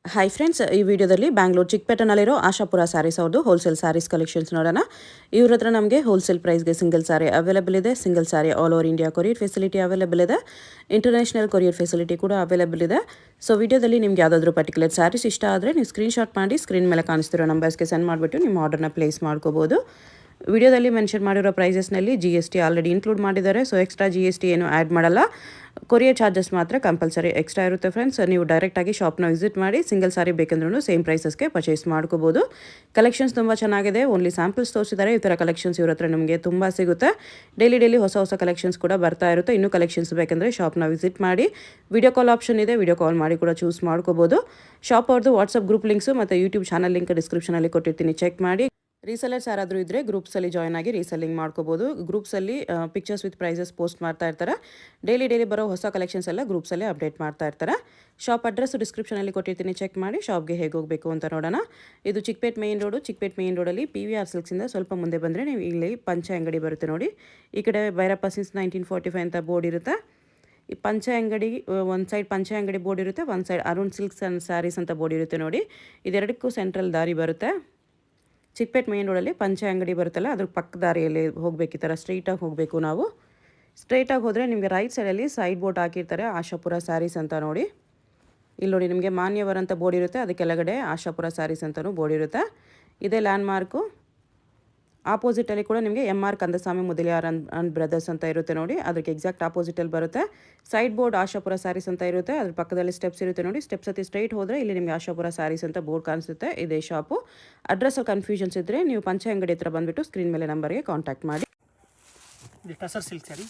Hi friends, ಈ ವಿಡಿಯೋದಲ್ಲಿ ಬ್ಯಾಂಗ್ಳೂರು ಚಿಕ್ಕಪೇಟೆನಲ್ಲಿರೋ ಆಶಾಪುರ ಸ್ಯಾರೀಸ್ ಅವ್ರದ್ದು ಹೋಲ್ಸೇಲ್ ಸ್ಯಾರೀಸ್ ಕಲೆಕ್ಷನ್ಸ್ ನೋಡೋಣ. ಇವ್ರ ಹತ್ರ ನಮಗೆ ಹೋಲ್ಸೇಲ್ ಪ್ರೈಸ್ಗೆ ಸಿಂಗಲ್ ಸ್ಯಾರಿ ಅವೈಲೇಬಲ್ ಇದೆ. Single sari all over India courier facility available ಇದೆ. ಇಂಟರ್ನ್ಯಾಷನಲ್ ಕೊರಿಯರ್ ಫೆಸಿಲಿಟಿ ಕೂಡ ಅವೈಲೇಬಲ್ ಇದೆ. ಸೊ ವಿಡಿಯೋದಲ್ಲಿ ನಿಮ್ಗೆ ಯಾವುದಾದ್ರೂ ಪರ್ಟಿಕ್ಯುಲರ್ ಸ್ಯಾರೀಸ್ ಇಷ್ಟ ಆದರೆ ನೀವು ಸ್ಕ್ರೀನ್ಶಾಟ್ ಮಾಡಿ ಸ್ಕ್ರೀನ್ ಮೇಲೆ ಕಾಣಿಸ್ತಿರೋ ನಂಬರ್ಸ್ಗೆ ಸೆಂಡ್ ಮಾಡಿಬಿಟ್ಟು ನಿಮ್ಮ ಆರ್ಡರ್ನ ಪ್ಲೇಸ್ ಮಾಡ್ಕೋಬೋದು. ವಿಡಿಯೋದಲ್ಲಿ ಮೆನ್ಷನ್ ಮಾಡಿರೋ ಪ್ರೈಸಸ್ನಲ್ಲಿ GST ಆಲ್ರೆಡಿ ಇನ್ಕ್ಲೂಡ್ ಮಾಡಿದ್ದಾರೆ. ಸೊ ಎಕ್ಸ್ಟ್ರಾ GST ಏನು ಆ್ಯಡ್ ಮಾಡಲ್ಲ. ಕೊರಿಯರ್ ಚಾರ್ಜಸ್ ಮಾತ್ರ ಕಂಪಲ್ಸರಿ ಎಕ್ಸ್ಟ್ರಾ ಇರುತ್ತೆ ಫ್ರೆಂಡ್ಸ್. ನೀವು ಡೈರೆಕ್ಟಾಗಿ ಶಾಪ್ನ ವಿಸಿಟ್ ಮಾಡಿ ಸಿಂಗಲ್ ಸಾರಿ ಬೇಕಂದ್ರೂ ಸೇಮ್ ಪ್ರೈಸಸ್ಗೆ ಪರ್ಚೇಸ್ ಮಾಡ್ಕೋಬೋದು. ಕಲೆಕ್ಷನ್ಸ್ ತುಂಬ ಚೆನ್ನಾಗಿದೆ. ಓನ್ಲಿ ಸ್ಯಾಂಪಲ್ಸ್ ತೋರಿಸಿದ್ದಾರೆ. ಈ ಥರ ಕಲೆಕ್ಷನ್ಸ್ ಇವ್ರ ಹತ್ರ ನಿಮಗೆ ತುಂಬ ಸಿಗುತ್ತೆ. ಡೈಲಿ ಹೊಸ ಕಲೆಕ್ಷನ್ಸ್ ಕೂಡ ಬರ್ತಾ ಇರುತ್ತೆ. ಇನ್ನೂ ಕಲೆಕ್ಷನ್ಸ್ ಬೇಕಂದರೆ ಶಾಪ್ನ ವಿಸಿಟ್ ಮಾಡಿ. ವಿಡಿಯೋ ಕಾಲ್ ಆಪ್ಷನ್ ಇದೆ, ವಿಡಿಯೋ ಕಾಲ್ ಮಾಡಿ ಕೂಡ ಚೂಸ್ ಮಾಡ್ಕೋಬೋದು. ಶಾಪ್ ಅವ್ರದ್ದು ವಾಟ್ಸಪ್ ಗ್ರೂಪ್ ಲಿಂಕ್ಸು ಮತ್ತು ಯೂಟ್ಯೂಬ್ ಚಾನಲ್ ಲಿಂಕ್ ಡಿಸ್ಕ್ರಿಪ್ಷನಲ್ಲಿ ಕೊಟ್ಟಿರ್ತೀನಿ, ಚೆಕ್ ಮಾಡಿ. ರೀಸೆಲರ್ಸ್ ಯಾರಾದರೂ ಇದ್ದರೆ ಗ್ರೂಪ್ಸಲ್ಲಿ ಜಾಯ್ನ್ ಆಗಿ ರೀಸೆಲ್ಲಿಂಗ್ ಮಾಡ್ಕೋಬೋದು. ಗ್ರೂಪ್ಸಲ್ಲಿ ಪಿಕ್ಚರ್ಸ್ ವಿತ್ ಪ್ರೈಸಸ್ ಪೋಸ್ಟ್ ಮಾಡ್ತಾ ಇರ್ತಾರೆ. ಡೈಲಿ ಬರೋ ಹೊಸ ಕಲೆಕ್ಷನ್ಸ್ ಎಲ್ಲ ಗ್ರೂಪ್ಸಲ್ಲೇ ಅಪ್ಡೇಟ್ ಮಾಡ್ತಾ ಇರ್ತಾರೆ. ಶಾಪ್ ಅಡ್ರೆಸ್ ಡಿಸ್ಕ್ರಿಪ್ಷನಲ್ಲಿ ಕೊಟ್ಟಿರ್ತೀನಿ, ಚೆಕ್ ಮಾಡಿ. ಶಾಪ್ಗೆ ಹೇಗೆ ಹೋಗಬೇಕು ಅಂತ ನೋಡೋಣ. ಇದು ಚಿಕ್ಕಪೇಟೆ ಮೇನ್ ರೋಡಲ್ಲಿ PVR ಸಿಲ್ಕ್ಸಿಂದ ಸ್ವಲ್ಪ ಮುಂದೆ ಬಂದರೆ ನೀವು ಇಲ್ಲಿ ಪಂಚೆ ಅಂಗಡಿ ಬರುತ್ತೆ ನೋಡಿ. ಈ ಕಡೆ ಭೈರಪ್ಪ ಸಿನ್ಸ್ 1945 ಅಂತ ಬೋರ್ಡ್ ಇರುತ್ತೆ. ಈ ಪಂಚೆ ಅಂಗಡಿ ಒಂದು ಸೈಡ್ ಪಂಚೆ ಅಂಗಡಿ ಬೋರ್ಡ್ ಇರುತ್ತೆ, ಒಂದು side Arun silks and sarees ಅಂತ ಬೋರ್ಡ್ ಇರುತ್ತೆ ನೋಡಿ. ಇದೆರಡಕ್ಕೂ ಸೆಂಟ್ರಲ್ ದಾರಿ ಬರುತ್ತೆ. ಚಿಕ್ಕಪೇಟೆ ಮೇನ್ ರೋಡಲ್ಲಿ ಪಂಚೆ ಅಂಗಡಿ ಬರುತ್ತಲ್ಲ, ಅದ್ರ ಪಕ್ಕ ದಾರಿಯಲ್ಲಿ ಹೋಗಬೇಕು. ಈ ಥರ ಸ್ಟ್ರೈಟಾಗಿ ಹೋಗಬೇಕು. ನಾವು ಸ್ಟ್ರೈಟಾಗಿ ಹೋದರೆ ನಿಮಗೆ ರೈಟ್ ಸೈಡಲ್ಲಿ ಸೈಡ್ ಬೋರ್ಡ್ ಹಾಕಿರ್ತಾರೆ, ಆಶಾಪುರ ಸ್ಯಾರೀಸ್ ಅಂತ ನೋಡಿ. ಇಲ್ಲಿ ನೋಡಿ ನಿಮಗೆ ಮಾನ್ಯವರ್ ಅಂತ ಬೋರ್ಡ್ ಇರುತ್ತೆ, ಅದಕ್ಕೆ ಕೆಳಗಡೆ ಆಶಾಪುರ ಸ್ಯಾರೀಸ್ ಅಂತಲೂ ಬೋರ್ಡ್ ಇರುತ್ತೆ. ಇದೇ ಲ್ಯಾಂಡ್ ಮಾರ್ಕು. ಆಪೋಸಿಟಲ್ಲಿ ಕೂಡ ನಿಮಗೆ MR Kandaswamy Mudaliar and brothers ಅಂತ ಇರುತ್ತೆ ನೋಡಿ. ಅದಕ್ಕೆ ಎಕ್ಸಾಕ್ಟ್ ಆಪೋಸಿಟಲ್ಲಿ ಬರುತ್ತೆ. ಸೈಡ್ ಬೋರ್ಡ್ ಆಶಾಪುರ ಸ್ಯಾರೀಸ್ ಅಂತ ಇರುತ್ತೆ, ಅದ್ರ ಪಕ್ಕದಲ್ಲಿ ಸ್ಟೆಪ್ಸ್ ಇರುತ್ತೆ ನೋಡಿ. ಸ್ಟೆಪ್ಸ್ ಹತ್ತಿ ಸ್ಟ್ರೈಟ್ ಹೋದರೆ ಇಲ್ಲಿ ನಿಮಗೆ ಆಶಾಪುರ ಸ್ಯಾರೀಸ್ ಅಂತ ಬೋರ್ಡ್ ಕಾಣಿಸುತ್ತೆ. ಇದೇ ಶಾಪು. ಅಡ್ರೆಸ್ಸಲ್ಲಿ ಕನ್ಫ್ಯೂಷನ್ಸ್ ಇದ್ದರೆ ನೀವು ಪಂಚೆ ಅಂಗಡಿ ಹತ್ರ ಬಂದುಬಿಟ್ಟು ಸ್ಕ್ರೀನ್ ಮೇಲೆ ನಂಬರ್ಗೆ ಕಾಂಟ್ಯಾಕ್ಟ್ ಮಾಡಿ. ಇದು tussar silk sari.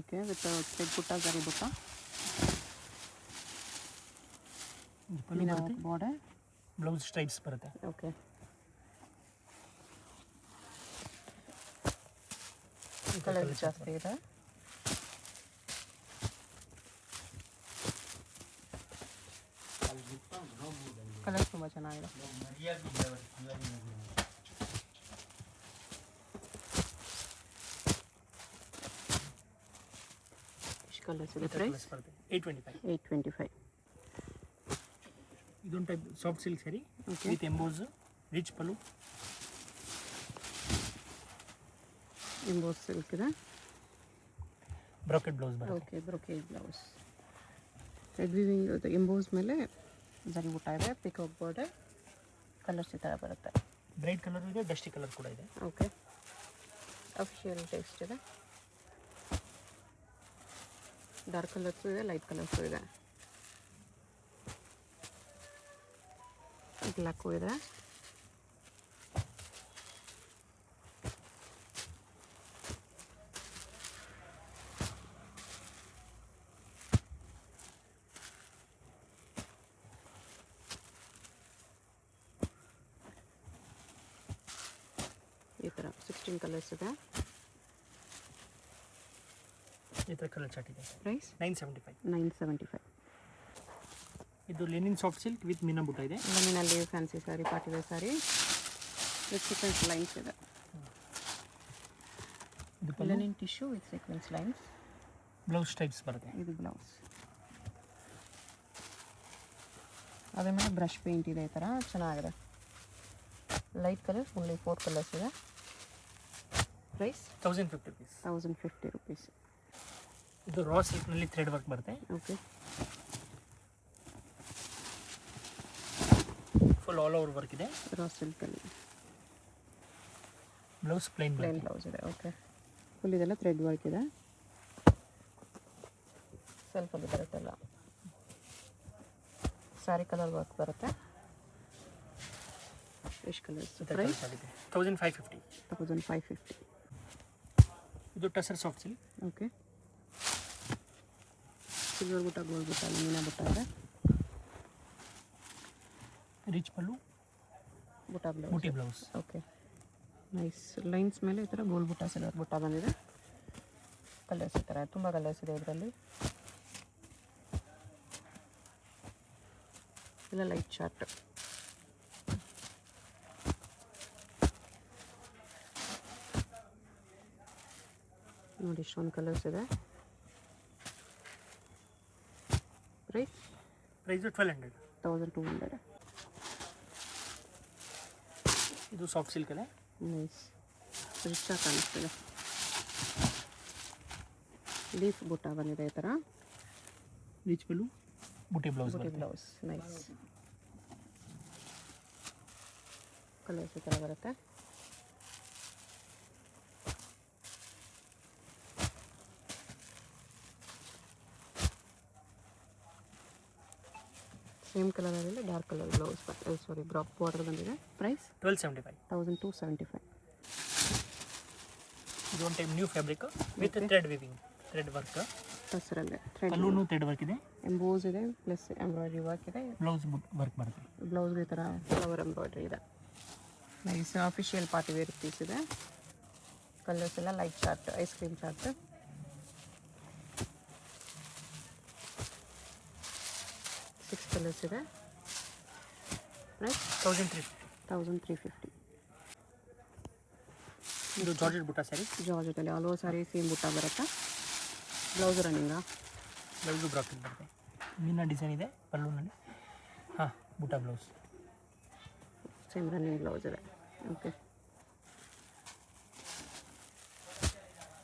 Okay, with thread ಬುಟ್ಟ, ಜರಿ ಬುಟ್ಟ, ಬಾರ್ಡರ್, ಬ್ಲೌಸ್ ಸ್ಟ್ರೈಪ್ಸ್ ಬರುತ್ತೆ. ಓಕೆ. ಕಲರ್ ಜಾಸ್ತಿ ಇದೆ. ಕಲರ್ ತುಂಬ ಚೆನ್ನಾಗಿದೆ. ಎಷ್ಟು ಕಲರ್ಸ್ ಇದೆ? ಪ್ರೈಸ್ 825. ಇದೊಂದು type soft silk sari with emboss, rich pallu. Emboss silk ಇದೆ. ಬ್ರೋಕೆಡ್ ಬ್ಲೌಸ್ ಬರುತ್ತೆ. Okay, brocade blouse. Thread weaving emboss ಮೇಲೆ ಜರಿ ಬುಟ್ಟ ಇದೆ. Peacock border. ಕಲರ್ಸ್ ಈ ಥರ ಬರುತ್ತೆ. ಬ್ರೈಟ್ ಕಲರ್ ಇದೆ, ಡಸ್ಟಿ ಕಲರ್ ಕೂಡ ಇದೆ. ಓಕೆ, ಅಫಿಷಿಯಲ್ ಟೆಕ್ಸ್ಟ್ ಇದೆ. ಡಾರ್ಕ್ ಕಲರ್ಸು ಇದೆ, ಲೈಟ್ ಕಲರ್ಸು ಇದೆ. ಬ್ಲ್ಯಾಕು ಇದೆ. ಈ ಥರ 16 ಕಲರ್ಸ್ ಇದೆ. ಈ ಥರ ಕಲರ್ ಚಾರ್ಟ್ ಇದೆ. ಪ್ರೈಸ್ 975. ಇದು ಲೆನಿನ್ ಸಾಫ್ಟ್ ಸಿಲ್ಕ್ ವಿತ್ ಮೀನಾ ಬುಟ್ಟ ಇದೆ. ಲೆನಿನಲ್ಲಿ fancy saree, party wear saree with sequence lines ಇದೆ. Linen tissue with sequence lines. Blouse stripes ಬರುತ್ತೆ. ಇದು ಬ್ಲೌಸ್. ಅದ್ರ ಮೇಲೆ ಬ್ರಷ್ ಪೇಂಟ್ ಇದೆ. ಈ ಥರ ಚೆನ್ನಾಗಿದೆ. ಲೈಟ್ ಕಲರ್, ಓನ್ಲಿ 4 ಕಲರ್ಸ್ ಇದೆ. Price 1050 rupees. ಇದು ರಾ ಸಿಲ್ಕ್ನಲ್ಲಿ ಥ್ರೆಡ್ ವರ್ಕ್ ಬರುತ್ತೆ. Okay, full all over work ಇದೆ. ರಾ ಸಿಲ್ಕಲ್ಲಿ ಬ್ಲೌಸ್ ಪ್ಲೇನ್ ಬ್ಲೌಸ್ ಇದೆ. ಓಕೆ, ಫುಲ್ ಇದೆಲ್ಲ ಥ್ರೆಡ್ ವರ್ಕ್ ಇದೆ. ಸೆಲ್ಫಲ್ಲಿ ಬರುತ್ತಲ್ಲ, ಸ್ಯಾರಿ ಕಲರ್ ವರ್ಕ್ ಬರುತ್ತೆ. ಎಷ್ಟು ಕಲರ್ಸ್? ಪ್ರೈಸ್ 1550. ಇದು tussar soft silk. Okay, silver ಬುಟ್ಟ, ಗೋಲ್ಡ್ ಬುಟ್ಟ, ಮೀನಾ ಬುಟ್ಟ ಇದೆ. ರಿಚ್ ಪಲ್ಲು, ಬೂಟಿ ಬ್ಲೌಸ್. Okay, nice. ಲೈನ್ಸ್ ಮೇಲೆ ಈ ಥರ ಗೋಲ್ಡ್ ಬುಟ್ಟ, ಸಿಲ್ವರ್ ಬುಟ್ಟ ಬಂದಿದೆ. ಕಲರ್ಸ್ ಈ ಥರ ತುಂಬ ಕಲರ್ಸ್ ಇದೆ ಇದರಲ್ಲಿ. ಇಲ್ಲ ಲೈಟ್ ಚಾರ್ಟ್. ನೋಡಿ ಇಷ್ಟೊಂದು ಕಲರ್ಸ್ ಇದೆ. ಪ್ರೈಸ್ 1200. 1200. ಇದು ಸಾಫ್ಟ್ ಸಿಲ್ಕ್ ಅಲ್ಲ. ನೈಸ್, ರಿಚಾಗಿ ಕಾಣಿಸ್ತಿದೆ. ಲೀಫ್ ಬುಟ್ಟ ಬಂದಿದೆ ಈ ಥರ. ರಿಚ್ ಪಲ್ಲು, ಬುಟ್ಟಿ ಬ್ಲೌಸ್. Blouse nice. ಕಲರ್ಸ್ ಈ ಥರ ಬರುತ್ತೆ. ಸೇಮ್ ಕಲರ್ ಆಗಿದೆ, dark colour blouse. Saree, drop border ಬಂದಿದೆ. ಪ್ರೈಸ್ 1275. 1275. ಇದು ಒಂದು type new fabric with thread weaving, thread work. ಟಸರಲ್ಲೇ ಥ್ರೆಡ್, ಪಲ್ಲೂನು ಥ್ರೆಡ್ ವರ್ಕ್ ಇದೆ, ಎಂಬೋಸ್ ಇದೆ, ಪ್ಲಸ್ ಎಂಬ್ರಾಯ್ಡ್ರಿ ವರ್ಕ್ ಇದೆ. ಬ್ಲೌಸ್ ವರ್ಕ್ ಬರುತ್ತೆ. ಬ್ಲೌಸ್ಗೆ ಈ ಥರ ಫ್ಲವರ್ ಎಂಬ್ರಾಯ್ಡ್ರಿ ಇದೆ. Nice official party wear piece ಇದೆ. ಕಲರ್ಸ್ ಎಲ್ಲ light chart, ice cream chart. Six colours ಇದೆ. ಪ್ರೈಸ್ 1350. ಇದು ಜಾರ್ಜೆಟ್ ಬುಟ್ಟ ಸ್ಯಾರಿ. ಜಾರ್ಜೆಟಲ್ಲಿ ಆಲ್ ಓವರ್ ಸಾರಿ ಸೇಮ್ ಬುಟ್ಟ ಬರುತ್ತೆ. ಬ್ಲೌಸ್ ರನ್ನಿಂಗಾ? ಬ್ಲೌಸು ಬ್ರಾಕೆಟ್ ಬರುತ್ತೆ. ಮೀನ ಡಿಸೈನ್ ಇದೆ ಪಲ್ಲೂನಲ್ಲಿ. ಹಾಂ, ಬುಟ್ಟ ಬ್ಲೌಸ್. ಸೇಮ್ ರನ್ನಿಂಗ್ ಬ್ಲೌಸ್ ಇದೆ. ಓಕೆ,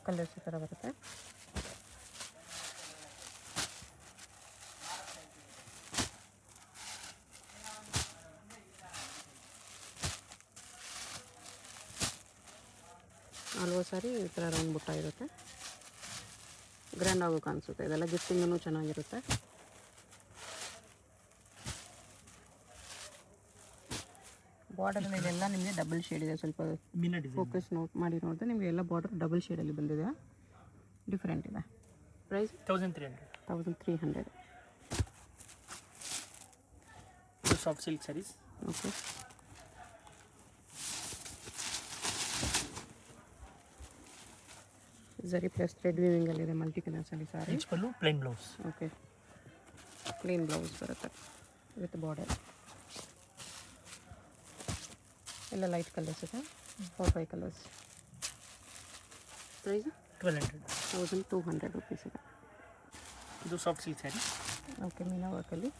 ಕಲರ್ಸ್ ಈ ಥರ ಬರುತ್ತೆ. ಹಲವು ಸಾರಿ ಈ ಥರ ರೌಂಡ್ ಬುಟ್ಟ ಇರುತ್ತೆ. ಗ್ರ್ಯಾಂಡ್ ಆಗೋ ಕಾಣಿಸುತ್ತೆ. ಇದೆಲ್ಲ ಗಿಫ್ಟಿಂಗೂ ಚೆನ್ನಾಗಿರುತ್ತೆ. ಬಾರ್ಡರಲ್ಲಿ ಇದೆಲ್ಲ ನಿಮಗೆ ಡಬಲ್ ಶೇಡ್ ಇದೆ. ಸ್ವಲ್ಪ ಮೀನ ಡಿಸೈನ್ ಫೋಕಸ್ ಮಾಡಿ ನೋಡಿದ್ರೆ ನಿಮಗೆ ಎಲ್ಲ ಬಾರ್ಡರ್ ಡಬಲ್ ಶೇಡಲ್ಲಿ ಬಂದಿದೆ. ಡಿಫ್ರೆಂಟ್ ಇದೆ. ಪ್ರೈಸ್ 1300. 1300. ಇದು soft silk sarees. Okay, zari plus thread ವೀವಿಂಗಲ್ಲಿದೆ. ಮಲ್ಟಿ ಕಲರ್ಸಲ್ಲಿ sari. Rich pallu, plain blouse. Okay, plain blouse ಬರುತ್ತೆ ವಿತ್ ಬಾರ್ಡರ್. ಎಲ್ಲ ಲೈಟ್ ಕಲರ್ಸ್ ಇದೆ. 4-5 ಕಲರ್ಸ್. ಪ್ರೈಸ್ 1200. 1200 ರುಪೀಸ್ ಇದೆ. ಇದು soft silk sari. Okay, meena ವರ್ಕಲ್ಲಿ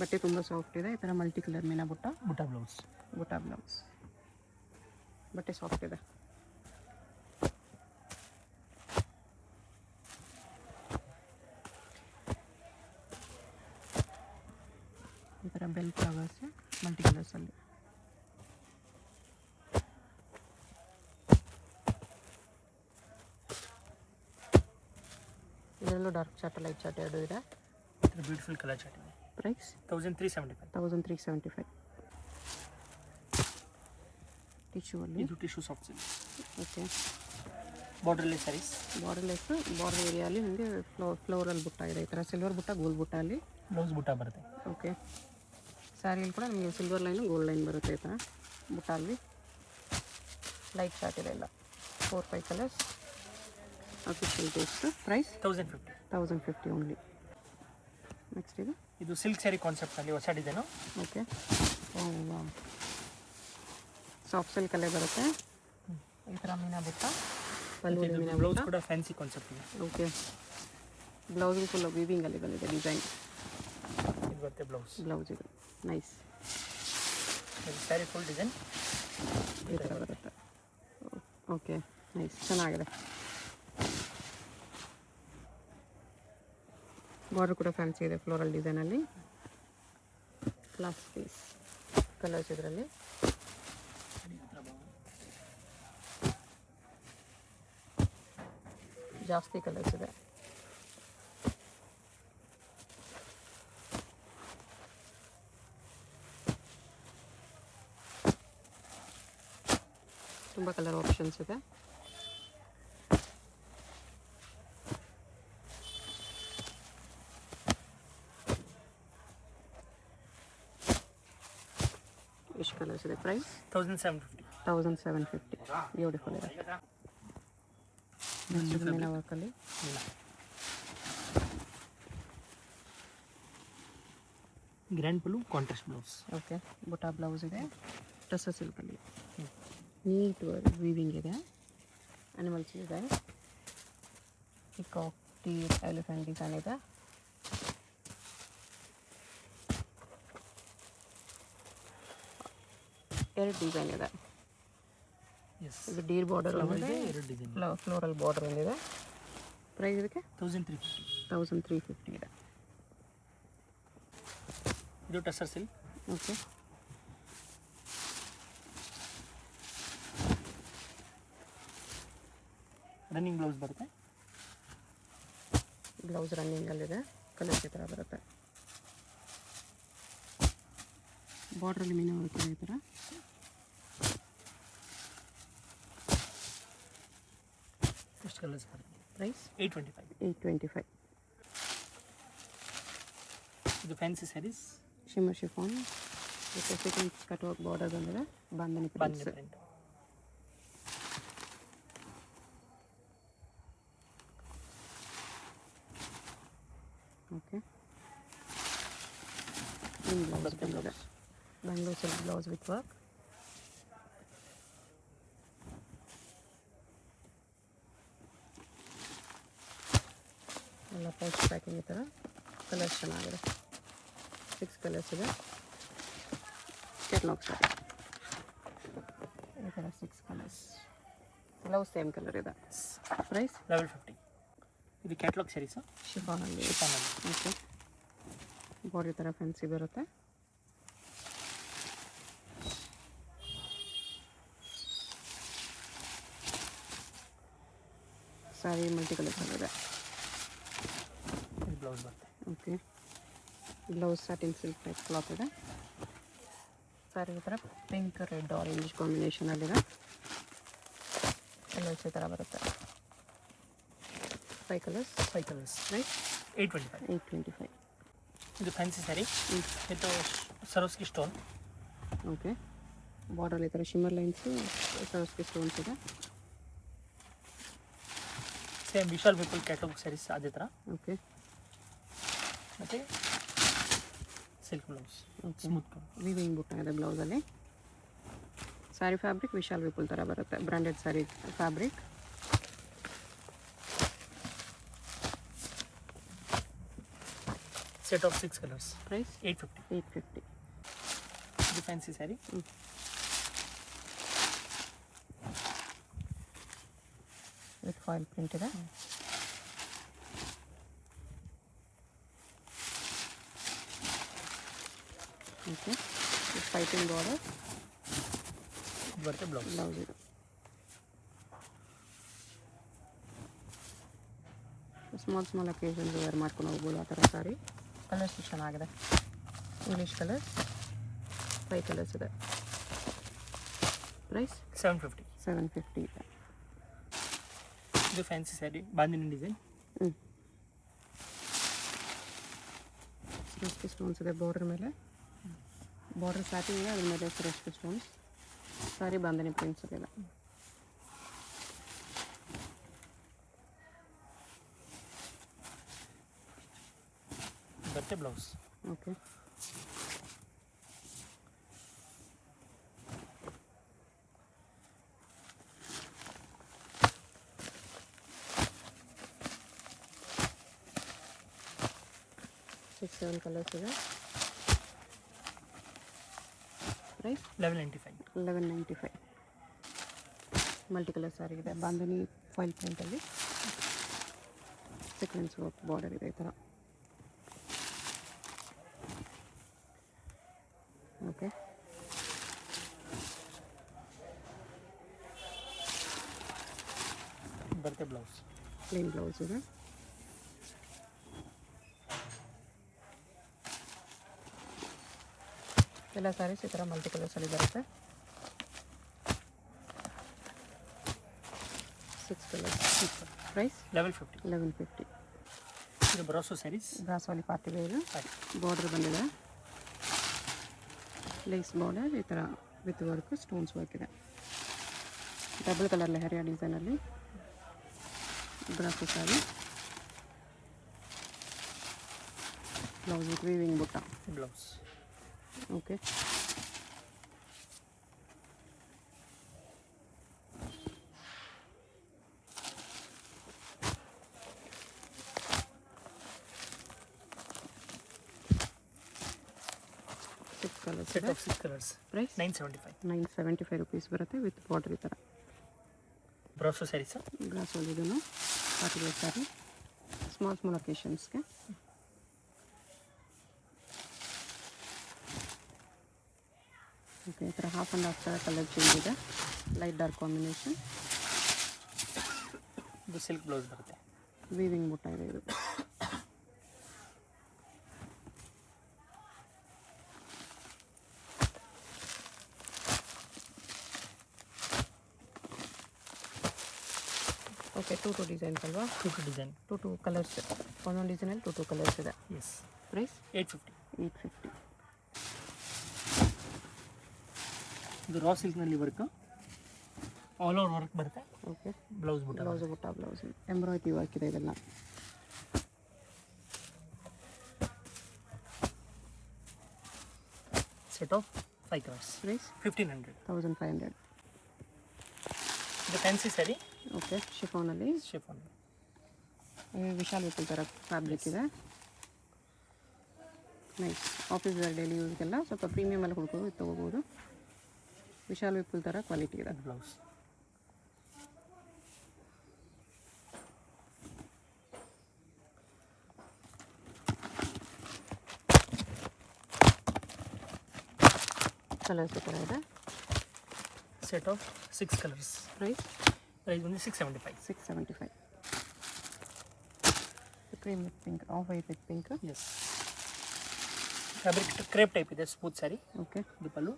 ಬಟ್ಟೆ ತುಂಬ ಸಾಫ್ಟ್ ಇದೆ. ಈ ಥರ ಮಲ್ಟಿ ಕಲರ್ ಮೀನಾ ಬುಟ್ಟ ಬ್ಲೌಸ್. ಬುಟ್ಟ ಬ್ಲೌಸ್. ಬಟ್ಟೆ ಸಾಫ್ಟ್ ಇದೆ. ಈ ಥರ ಬೆಲ್ ಫ್ಲವರ್ಸ್ ಮಲ್ಟಿ ಕಲರ್ಸಲ್ಲಿ. ಇದರಲ್ಲೂ ಡಾರ್ಕ್ ಚಾರ್ಟ್, ಲೈಟ್ ಚಾರ್ಟ್ ಎರಡು ಇದೆ. ಬ್ಯೂಟಿಫುಲ್ ಕಲರ್ ಚಾರ್ಟ್ ಇದೆ. ಪ್ರೈಸ್ 1375. 1375. ಟಿಶ್ಯೂ ಅಲ್ಲಿ. ಇದು tissue soft silk. Okay, borderless sarees. Borderless. Border ಏರಿಯಲ್ಲಿ ನಿಮಗೆ ಫ್ಲೋರಲ್ ಬುಟ್ಟ ಇದೆ. ಈ ಥರ ಸಿಲ್ವರ್ ಬುಟ್ಟ, ಗೋಲ್ಡ್ ಬುಟ್ಟ ಅಲ್ಲಿ. ಬ್ಲೌಸ್ ಬುಟ್ಟ ಬರುತ್ತೆ. ಓಕೆ, ಸ್ಯಾರಿಯಲ್ಲಿ ಕೂಡ ನಿಮಗೆ ಸಿಲ್ವರ್ ಲೈನು ಗೋಲ್ಡ್ ಲೈನ್ ಬರುತ್ತೆ. ಈ ಥರ ಬುಟ್ಟ ಅಲ್ಲಿ ಲೈಟ್ ಚಾರ್ಟ್ ಇದೆ. ಎಲ್ಲ 4-5 ಕಲರ್ಸ್. Official taste. Price 1050. 1050 only. Next ಇದು ಸಿಲ್ಕ್ ಸ್ಯಾರಿ ಕಾನ್ಸೆಪ್ಟಲ್ಲಿ ಹೊಸ ಡಿಸೈನು. ಓಕೆ, ಸಾಫ್ಟ್ ಸಿಲ್ಕಲ್ಲೇ ಬರುತ್ತೆ. ಈ ಥರ ಮೀನಾ ಬುಟ್ಟ, ಪಲ್ಲು ಮೀನಾ ಬ್ಲೌಸ್ ಬುಟ್ಟ. ಕೂಡ ಫ್ಯಾನ್ಸಿ ಕಾನ್ಸೆಪ್ಟ್ ಇದೆ. ಓಕೆ, ಬ್ಲೌಸ್ಗೆ ಫುಲ್ ವೀವಿಂಗಲ್ಲಿ ಬಂದಿದೆ ಡಿಸೈನ್. ಇದು ಬರುತ್ತೆ ಬ್ಲೌಸ್. ಬ್ಲೌಸ್ ಇದು ನೈಸ್. ಸ್ಯಾರಿ ಫುಲ್ ಡಿಸೈನ್ ಈ ಥರ ಬರುತ್ತೆ. ಓಕೆ, ನೈಸ್, ಚೆನ್ನಾಗಿದೆ. ಬಾರ್ಡರ್ ಕೂಡ ಫ್ಯಾನ್ಸಿ ಇದೆ ಫ್ಲೋರಲ್ ಡಿಸೈನಲ್ಲಿ. Class piece. ಕಲರ್ಸ್ ಇದರಲ್ಲಿ ಜಾಸ್ತಿ ಕಲರ್ಸ್ ಇದೆ. ತುಂಬ ಕಲರ್ ಆಪ್ಷನ್ಸ್ ಇದೆ. ಎಷ್ಟು ಕಲರ್ಸ್ ಇದೆ? ಪ್ರೈಸ್ 1750. 1750. ಬ್ಯೂಟಿಫುಲ್ ಇದೆ. ಮೀನಾ ವರ್ಕಲ್ಲಿ ಗ್ರ್ಯಾಂಡ್ ಪಲ್ಲು, ಕಾಂಟ್ರಾಸ್ಟ್ ಬ್ಲೌಸ್. ಓಕೆ, ಬುಟ್ಟ ಬ್ಲೌಸ್ ಇದೆ. ಟಸರ್ ಸಿಲ್ಕಲ್ಲಿ ನೀಟ್ ವೀವಿಂಗ್ ಇದೆ. ಅನಿಮಲ್ಸ್ ಇದೆ. ಪಿಕಾಕ್, ಟೀರ್, ಎಲಿಫೆಂಟ್ ಡಿಸೈನ್ ಇದೆ. ಎರಡು ಡಿಸೈನ್ ಇದೆ. ಎಸ್, ಇದು ಡೀರ್ ಬಾರ್ಡರ್ ಫ್ಲವರ್ ಇದೆ, 2 ಡಿಸೈನ್. ಫ್ಲೋರಲ್ ಬಾರ್ಡರ್ ಒಂದಿದೆ. ಪ್ರೈಸ್ ಇದಕ್ಕೆ 1350. 1350 ಇದೆ. ಇದು tussar silk. Okay, running blouse ಬರುತ್ತೆ. ಬ್ಲೌಸ್ ರನ್ನಿಂಗಲ್ಲಿದೆ. ಕಲರ್ಸ್ ಈ ಥರ ಬರುತ್ತೆ. ಬಾರ್ಡ್ರಲ್ಲಿ ಮೀನಾವರಿಕೆ ಈ ಥರ. ಎಷ್ಟು ಕಲರ್ಸ್ ಬರುತ್ತೆ? ಪ್ರೈಸ್ 825. 825. ಇದು fancy sarees, shimmer chiffon with sequins cut work border ಬಂದಿದೆ. Bandhani bandhani prints. Print. Okay, blouse ಬಂದಿದೆ. Bangalore silk blouse with work. ಎಲ್ಲ ಪೌಚ್ ಪ್ಯಾಕಿಂಗ್ ಈ ಥರ. ಕಲರ್ಸ್ ಚೆನ್ನಾಗಿದೆ. 6 ಕಲರ್ಸ್ ಇದೆ. ಕೆಟ್ಲಾಗ್ ಸಾರಿ ಈ ಥರ 6 ಕಲರ್ಸ್. ಎಲ್ಲವೂ ಸೇಮ್ ಕಲರ್ ಇದೆ. ಪ್ರೈಸ್ 1150. ಇದು ಕ್ಯಾಟ್ಲಾಗ್ ಸ್ಯಾರೀಸು, ಶಿಫಾನಲ್ಲಿ. ಶಿಫಾನಲ್ಲಿ. ಓಕೆ, ಬಾಡಿ ಥರ ಫ್ಯಾನ್ಸಿ ಬರುತ್ತೆ. ಸಾರಿ ಮಲ್ಟಿ ಕಲರ್ಸ್ ಇದೆ. ಇದು ಬ್ಲೌಸ್ ಬರುತ್ತೆ. Okay, blouse satin silk type cloth ಇದೆ. ಸಾರಿ ಈ ಥರ ಪಿಂಕ್ ರೆಡ್ ಆರೆಂಜ್ ಕಾಂಬಿನೇಷನಲ್ಲಿದೆ. ಕಲರ್ಸ್ ಈ ಥರ ಬರುತ್ತೆ. 5 ಕಲರ್ಸ್. 5 ಕಲರ್ಸ್. ರೈಟ್ 825. 825. ಇದು fancy sari with Swarovski stone. Okay, border ಈ ಥರ ಶಿಮ್ಮರ್ ಲೈನ್ಸು ಸರೋಸ್ಕಿ ಸ್ಟೋನ್ಸ್ ಇದೆ. ಸೇಮ್ ವಿಶಾಲ್ ವಿಪುಲ್ ಕ್ಯಾಟ್ಲಾಗ್ ಸ್ಯಾರೀಸ್ ಅದೇ ಥರ. ಓಕೆ, ಮತ್ತು silk blouse, okay. Smooth. Weaving butta ಇದೆ ಬ್ಲೌಸಲ್ಲಿ. ಸ್ಯಾರಿ ಫ್ಯಾಬ್ರಿಕ್ ವಿಶಾಲ್ ವಿಪುಲ್ ಥರ ಬರುತ್ತೆ. Branded sari fabric. Set of 6 colours. Price 850. 850. ಇದು fancy sari. With foil print ಇದೆ. Okay, piping border. ಇದು ಬರುತ್ತೆ ಬ್ಲೌಸ್. ಬ್ಲೌಸ್ ಇದು. ಸ್ಮಾಲ್ ಅಕೇಶನ್ಸ್ ವೇರ್ ಮಾಡ್ಕೊಂಡು ಹೋಗ್ಬೋದು ಆ ಥರ ಸಾರಿ. ಕಲರ್ಸ್ ಚೆನ್ನಾಗಿದೆ. ಇಂಗ್ಲೀಷ್ ಕಲರ್ಸ್ 5 ಕಲರ್ಸ್ ಇದೆ. ಪ್ರೈಸ್ 750. 750 ಇದೆ. ಇದು fancy sari, bandhani design. ಸರೋಸ್ಕಿ stones ಇದೆ ಬಾರ್ಡರ್ ಮೇಲೆ. ಬಾರ್ಡರ್ ಸ್ಯಾಟಿಂಗ್ ಇದೆ, ಅದ್ರ ಮೇಲೆ ಸರೋಸ್ಕಿ ಸ್ಟೋನ್ಸ್. ಸಾರಿ ಬಾಂಧನಿ ಪ್ರಿಂಟ್ಸ್ ಇದೆ. ಬರುತ್ತೆ ಬ್ಲೌಸ್. ಓಕೆ, ಸಿಕ್ಸ್ 7 ಕಲರ್ಸ್ ಇದೆ. ಪ್ರೈಸ್ 1195. 1195. ಮಲ್ಟಿ ಕಲರ್ ಸಾರಿ ಇದೆ. ಬಾಂಧನಿ ಫಾಯಿಲ್ ಪ್ರಿಂಟಲ್ಲಿ ಸೀಕ್ವೆನ್ಸ್ ವರ್ಕ್ ಬಾರ್ಡರ್ ಇದೆ ಈ ಥರ. ಓಕೆ, ಬರುತ್ತೆ ಬ್ಲೌಸ್. ಪ್ಲೇನ್ ಬ್ಲೌಸ್ ಇದೆ. ಎಲ್ಲ ಸ್ಯಾರೀಸ್ ಈ ಥರ ಮಲ್ಟಿ ಕಲರ್ಸಲ್ಲಿ ಬರುತ್ತೆ. 6 ಕಲರ್ಸ್. ಪ್ರೈಸ್ 1150. 1150. ಇದು ಬ್ರಾಸೋ ಸ್ಯಾರೀಸ್. ಬ್ರಾಸೋಲಿ ಪಾರ್ಟಿ ವೇರ್. ಬಾರ್ಡರ್ ಬಂದಿದೆ. ಲೇಸ್ ಬಾರ್ಡರ್ ಈ ಥರ ವಿತ್ ವರ್ಕ್, ಸ್ಟೋನ್ಸ್ ವರ್ಕ್ ಇದೆ. ಡಬಲ್ ಕಲರ್ ಲೆಹರಿಯಾ ಡಿಸೈನಲ್ಲಿ brasso sari. Blouse with weaving butta. Blouse. Okay, six colours set ಇದೆ. Of 6 colours. ಪ್ರೈಸ್ 975. 975 ರುಪೀಸ್ ಬರುತ್ತೆ ವಿತ್ ಬಾರ್ಡರ್ ಈ ಥರ. ಬ್ರಾಸೋ ಸ್ಯಾರೀಸ್. ಗ್ಲಾಸ್ ಇದನ್ನು ಪಾರ್ಟಿ ವೇರ್ ಸ್ಯಾರಿ ಸ್ಮಾಲ್ ಅಕೇಶನ್ಸ್ಗೆ. ಓಕೆ, ಈ ಥರ ಹಾಫ್ ಆ್ಯಂಡ್ ಹಾಫ್ ಥರ ಕಲರ್ ಚೇಂಜ್ ಇದೆ. Light dark combination. ಇದು ಸಿಲ್ಕ್ ಬ್ಲೌಸ್ ಬರುತ್ತೆ. ವೀವಿಂಗ್ ಬುಟ್ಟ ಇದೆ ಇದು. ಓಕೆ, ಟೂ ಡಿಸೈನ್ಸ್ ಅಲ್ವಾ? Two design. Two colours. ಒಂದೊಂದು ಡಿಸೈನಲ್ಲಿ ಟೂ ಕಲರ್ಸ್ ಇದೆ. ಎಸ್. ಪ್ರೈಸ್ 850. 850. ಇದು ರಾ ಸಿಲ್ಕ್ನಲ್ಲಿ ವರ್ಕ್, ಆಲ್ ಓವರ್ ವರ್ಕ್ ಬರುತ್ತೆ. Okay, blouse butta. Blouse embroidery work ಇದೆ ಇದೆಲ್ಲ. Set of 5 colours. ಪ್ರೈಸ್ 1500. 1500. ಇದು ಫ್ಯಾನ್ಸಿ ಸ್ಯಾರಿ. ಓಕೆ, ಶಿಫಾನಲ್ಲಿ ಶಿಫಾನ್. ವಿಶಾಲ್ ವಿಪುಲ್ ಥರ ಫ್ಯಾಬ್ರಿಕ್ ಇದೆ. ನೈಸ್. ಆಫೀಸ್ ವೇರ್ ಡೈಲಿ ಯೂಸ್ಗೆಲ್ಲ ಸ್ವಲ್ಪ ಪ್ರೀಮಿಯಮ್ ಅಲ್ಲಿ ಹುಡ್ಕೋದು ತೊಗೋಬೋದು. ವಿಶಾಲ್ ವಿಪುಲ್ ಥರ ಕ್ವಾಲಿಟಿ ಇದೆ. ಬ್ಲೌಸ್. ಕಲರ್ಸ್ ಈ ಥರ ಇದೆ. Set of 6 colours. ಪ್ರೈಸ್ ಬಂದು 675. 675. Cream with pink, off white with pink. Yes. Fabric crepe type ಇದೆ, ಸ್ಮೂತ್ ಸ್ಯಾರಿ. ಓಕೆ, ಇದು pallu.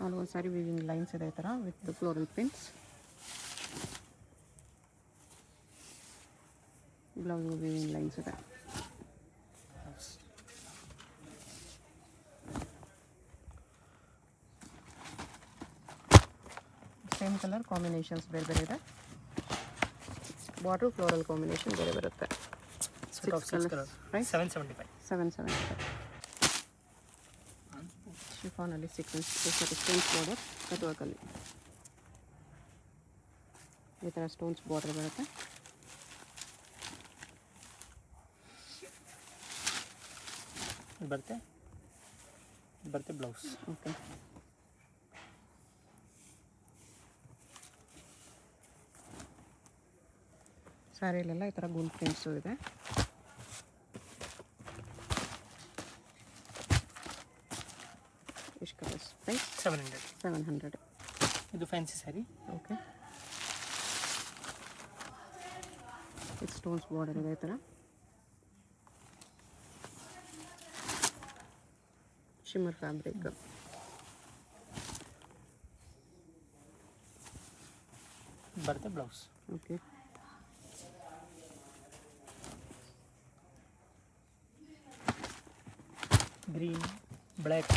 All over sari weaving lines ಇದೆ ಈ ಥರ with floral prints. Blouse weaving lines ಇದೆ. ಸೇಮ್ ಕಲರ್ ಕಾಂಬಿನೇಷನ್ಸ್ ಬೇರೆ ಬೇರೆ ಇದೆ. ಬಾರ್ಡರ್ ಫ್ಲೋರಲ್ ಕಾಂಬಿನೇಷನ್ ಬೇರೆ ಬರುತ್ತೆ. Set of 6 colours. ಪ್ರೈಸ್ 775. 775. ಶಿಫಾನಲ್ಲಿ ಸೀಕ್ವೆನ್ಸ್ ಬಾರ್ಡರ್ ಕಟ್ ವರ್ಕಲ್ಲಿ ಈ ಥರ ಸ್ಟೋನ್ಸ್ ಬಾರ್ಡರ್ ಬರುತ್ತೆ. ಬರುತ್ತೆ ಬ್ಲೌಸ್. ಓಕೆ, ಸ್ಯಾರಿಲೆಲ್ಲ ಈ ಥರ ಗುಂಡ್ ಪ್ರಿಂಟ್ಸು ಇದೆ. ಎಷ್ಟು ಕಲರ್ಸ್? ಪ್ರೈಸ್ 700. 700. ಇದು fancy sari. Okay, with stones border ಇದೆ ಈ ಥರ. Shimmer fabric. ಬರುತ್ತೆ blouse. Okay, green, black,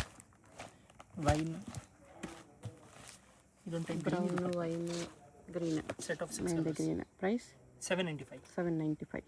wine, ಇದೊಂದು type brown, wine, green. Set of 6 mehndi colours. Green. Price 795. 795.